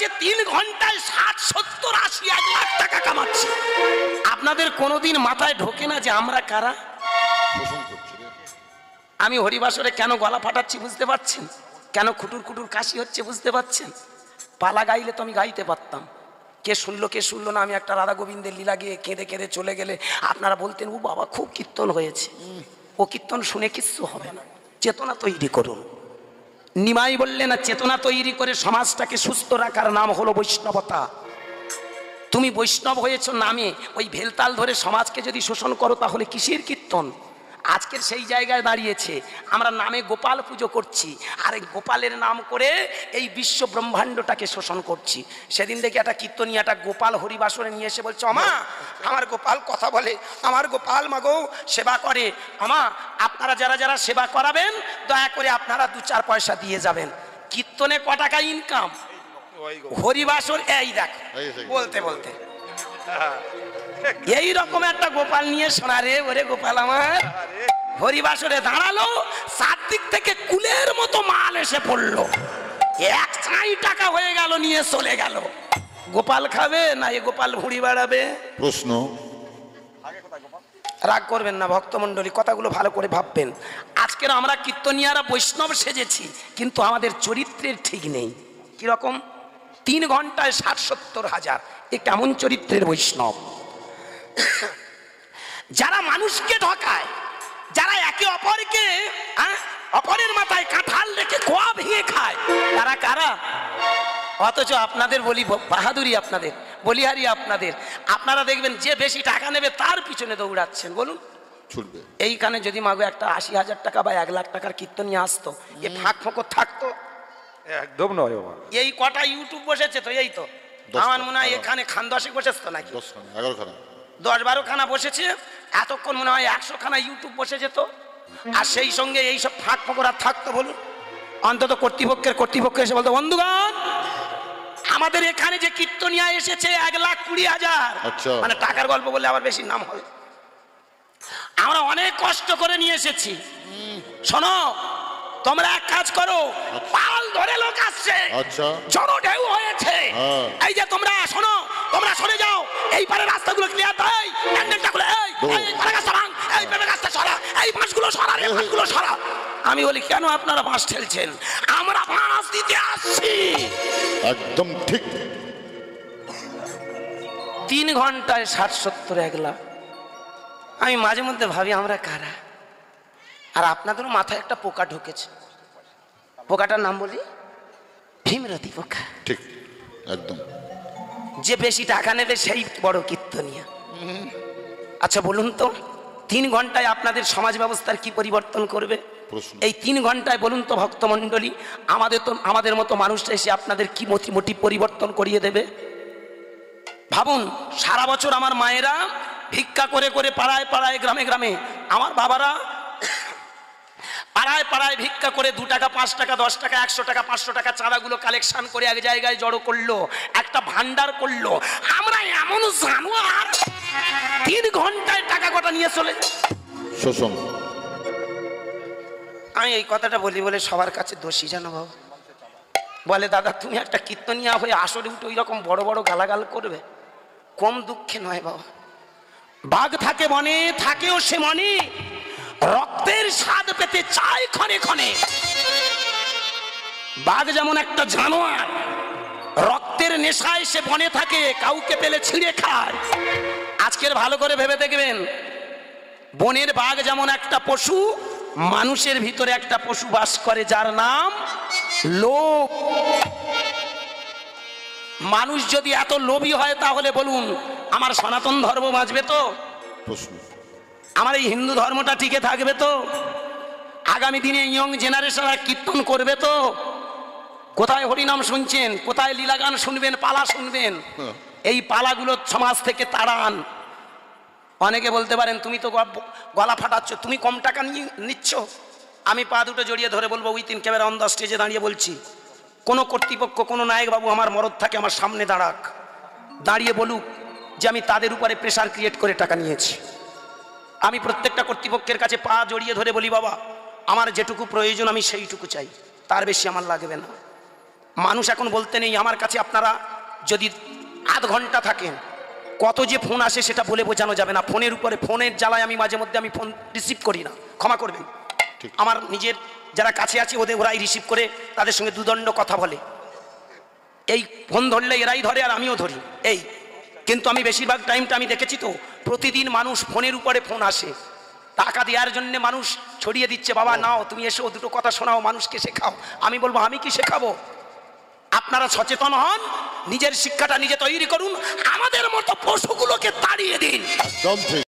যে 3 ঘন্টায় 60-70-80 লাখ টাকা কামাচ্ছি, আপনাদের কোনোদিন মাথায় ঢোকে না যে আমরা কারা? আমি হরিবাসরে কেন গলা ফাটাচ্ছি বুঝতে পারছেন? কেন খুটুর খুটুর কাশি হচ্ছে বুঝতে পারছেন? পালা গাইলে তো আমি গাইতে পারতাম, কে শুনলো না। আমি একটা রাধা গোবিন্দের লীলা গিয়ে কেঁদে কেঁদে চলে গেলে আপনারা বলতেন ও বাবা খুব কীর্তন হয়েছে। ও কীর্তন শুনে কিচ্ছু হবে না, চেতনা তৈরি করুন। নিমাই বললেন না, চেতনা তৈরি করে সমাজটাকে সুস্থ রাখার নাম হলো বৈষ্ণবতা। তুমি বৈষ্ণব হয়েছ নামে, ওই ভেলতাল ধরে সমাজকে যদি শোষণ করো তাহলে কিসের কীর্তন? আজকের সেই জায়গায় দাঁড়িয়েছে আমরা নামে গোপাল পুজো করছি, আর এই গোপালের নাম করে এই বিশ্ব ব্রহ্মাণ্ডটাকে শোষণ করছি। সেদিন দেখি একটা কীর্তনী একটা গোপাল হরিবাসরে নিয়ে এসে বলছে, আমা আমার গোপাল কথা বলে, আমার গোপাল মাগো সেবা করে। আমা আপনারা যারা যারা সেবা করাবেন দয়া করে আপনারা 2-4 পয়সা দিয়ে যাবেন। কীর্তনে ক টাকা ইনকাম, হরিবাসর এই দেখ বলতে বলতে এই রকম একটা গোপাল নিয়ে শোনা রে, ওরে গোপাল আমার হরিবাসরে দাঁড়ালো, চারদিক থেকে কুলের মতো মাল এসে পড়লো, 1 টাকা হয়ে গেল, নিয়ে চলে গেল। গোপাল খাবে না এ গোপাল ঘুড়ি বাড়াবে? প্রশ্ন। রাগ করবেন না ভক্তমণ্ডলী, কথাগুলো ভালো করে ভাববেন। আজকের আমরা কীর্তনিয়ারা বৈষ্ণব সেজেছি, কিন্তু আমাদের চরিত্রের ঠিক নেই। কিরকম? 3 ঘন্টায় 60-70 হাজার, এ কেমন চরিত্রের বৈষ্ণব? যারা মানুষকে ঠকায়, যারা একে অপরকে অপরের মাথায় কাঁঠাল রেখে কোয়া ভেঙে খায়, তারা কারা? অথচ আপনাদের বলি বাহাদুরি, আপনাদের বলিহারি আপনাদের। আপনারা দেখবেন যে বেশি টাকা নেবে তার পিছনে দৌড়াচ্ছেন। বলুন এইখানে যদি মাগো একটা 80,000 টাকা বা 1 লাখ টাকার কীর্তন নিয়ে আসতো, এ ফাঁক ফোঁকর থাকতো? একদম নয়। এই কটা ইউটিউব বসেছে তো, এই তো আমার মনে হয় এখানে খান 10 বসেছে তো নাকি 10-12 খানা বসেছে, এতক্ষণ মনে হয় 100 খানা ইউটিউব বসে যেত। আর সেই সঙ্গে এইসব ফাঁক ফোঁকর আর থাকতো? বলুন। অন্তত কর্তৃপক্ষ এসে বলতো, বন্ধুগণ আমাদের এখানে যে কীর্তনিয়া এসেছে 1,20,000, মানে টাকার গল্প বললে আবার বেশি নাম হবে, আমরা অনেক কষ্ট করে নিয়ে এসেছি। শোনো তোমরা এক কাজ করো, পাল ধরে লোক আসছে, জনঢেউ হয়েছে, এই যে তোমরা শোনো, তোমরা সরে যাও, এই পারে রাস্তাগুলো ক্লিয়ার দাও, প্যান্ডেলটা খুলে এই গাছটা ভাঙ, এই পেঁপে গাছটা সরা, এই বাঁশগুলো সরা, এই বাঁশগুলো সরা। আমি বলি কেন আপনারা বাঁশ ঠেলছেন? আমরা বাঁশ দিতে আসছি। একদম ঠিক। 3 ঘন্টায় 60-70 1 লাখ। আমি মাঝে মধ্যে ভাবি আমরা কারা? আর আপনাদেরও মাথায় একটা পোকা ঢুকেছে, পোকাটার নাম বলি ভীমরতি পোকা। ঠিক একদম। যে বেশি টাকা নেবে সেই বড় কীর্তনিয়া। আচ্ছা বলুন তো 3 ঘন্টায় আপনাদের সমাজ ব্যবস্থার কি পরিবর্তন করবে? এই 3 ঘন্টায় বলুন তো ভক্তমণ্ডলী, আমাদের মতো মানুষটা এসে আপনাদের কি মোটিভ পরিবর্তন করিয়ে দেবে? ভাবুন, সারা বছর আমার মায়েরা ভিক্ষা করে করে পাড়ায় পাড়ায় গ্রামে গ্রামে, আমার বাবারা পাড়ায় পাড়ায় ভিক্ষা করে 2 টাকা 5 টাকা 10 টাকা 100 টাকা 500 টাকা চাঁদাগুলো কালেকশন করে এক জায়গায় জড়ো করলো, একটা ভান্ডার করলো। আমরা এমন জানোয়ার 3 ঘন্টায় টাকা কটা নিয়ে চলে শোষণ। আমি এই কথাটা বলি বলে সবার কাছে দোষী জানো বাবা। বলে দাদা তুমি একটা কীর্তনিয়া হয়ে আসরে উঠে ওই রকম বড় বড় গালাগাল করবে? কম দুঃখে নয় বাবা। বাঘ থাকে বনে, থাকেও সে মনে, রক্তের স্বাদ পেতে চায় ক্ষণে ক্ষণে। বাঘ যেমন একটা জানোয়ার, রক্তের নেশায় সে বনে থাকে, কাউকে পেলে ছিঁড়ে খায়। আজকের ভালো করে ভেবে দেখবেন, বনের বাঘ যেমন একটা পশু, মানুষের ভিতরে একটা পশু বাস করে যার নাম লোভ। মানুষ যদি এত লোভী হয় তাহলে বলুন আমার সনাতন ধর্ম বাঁচবে তো? আমার এই হিন্দু ধর্মটা টিকে থাকবে তো? আগামী দিনে ইয়ং জেনারেশনরা কীর্তন করবে তো? কোথায় হরিনাম শুনছেন, কোথায় লীলা গান শুনবেন, পালা শুনবেন? এই পালাগুলো সমাজ থেকে তাড়ান। অনেকে বলতে পারেন তুমি তো গলা ফাটাচ্ছ, তুমি কম টাকা নিচ্ছ। আমি পা দুটো জড়িয়ে ধরে বলবো, উইথিন ক্যামেরা অন দ্য স্টেজে দাঁড়িয়ে বলছি, কোনো কর্তৃপক্ষ কোনো নায়কবাবু আমার মরদ থাকে আমার সামনে দাঁড়াক, দাঁড়িয়ে বলুক যে আমি তাদের উপরে প্রেশার ক্রিয়েট করে টাকা নিয়েছি। আমি প্রত্যেকটা কর্তৃপক্ষের কাছে পা জড়িয়ে ধরে বলি বাবা আমার যেটুকু প্রয়োজন আমি সেইটুকু চাই, তার বেশি আমার লাগবে না। মানুষ এখন বলতে নেই আমার কাছে। আপনারা যদি আধ ঘন্টা থাকেন, কত যে ফোন আসে সেটা বলে বোঝানো যাবে না। ফোনের উপরে, ফোনের জ্বালায় আমি মাঝে মধ্যে আমি ফোন রিসিভ করি না, ক্ষমা করবেন। ঠিক। আমার নিজের যারা কাছে আছে ওরাই রিসিভ করে, তাদের সঙ্গে দুদণ্ড কথা বলে। এই ফোন ধরলে এরাই ধরে আর আমিও ধরি এই। কিন্তু আমি বেশিরভাগ টাইমটা আমি দেখেছি তো, প্রতিদিন মানুষ ফোনের উপরে ফোন আসে, টাকা দেওয়ার জন্য মানুষ ছড়িয়ে দিচ্ছে, বাবা নাও তুমি এসো দুটো কথা শোনাও, মানুষকে শেখাও। আমি বলবো আমি কি শেখাবো? আপনারা সচেতন হন, নিজের শিক্ষাটা নিজে তৈরি করুন, আমাদের মতো পশুগুলোকে তাড়িয়ে দিন। একদম ঠিক।